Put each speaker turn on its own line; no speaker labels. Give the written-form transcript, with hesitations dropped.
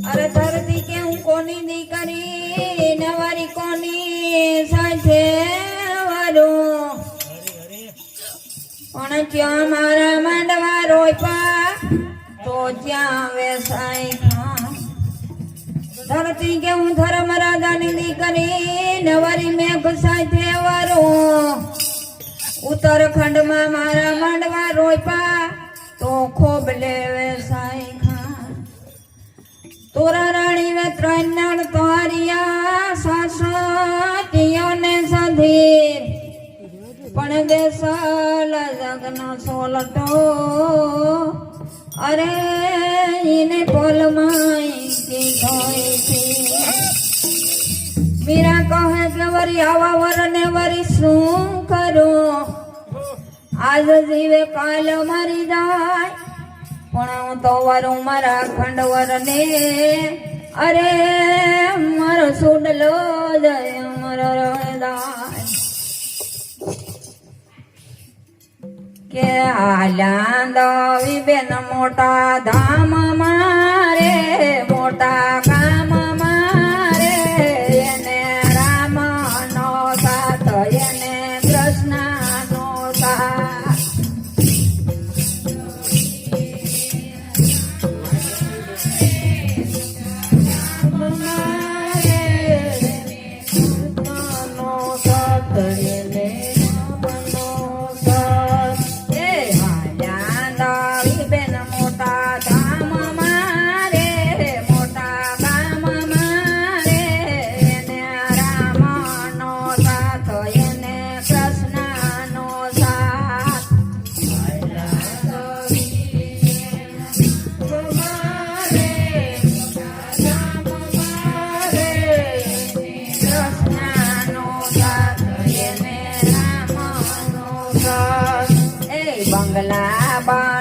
અરે ધરતી કે હું કોની દીકરી નવારી કોની સાથે વારું પણ ક્યાં મારા માંડવા રોપા તો ત્યાં વેસાય ધરતી કે હું ધર્મ રાજાની દીકરી નવારી મેઘ સાથે વારું ઉત્તરખંડમાં મારા માંડવા રોપા તો ખોબલે વેસાય તોરા રાણી વે ત્રણ તોરિયા સાસટીઓને સંધીર પણ દેસલ જગનો સોલટો અરે એને પોલમાઈ કીધોય છે મીરા કહે કે વરી આવા વરને વરી શું કરું આજ જીવે કાલ મરી જાય પણ હું તો વરું મારા ખંડવર ને અરે મારો સુડલો જય મારો હૃદય કે આલાંદવી બેન મોટા ધામ મારે મોટા કામ મારે એને રામ નો સાથ એને કૃષ્ણ નો સાથ બંગલા બા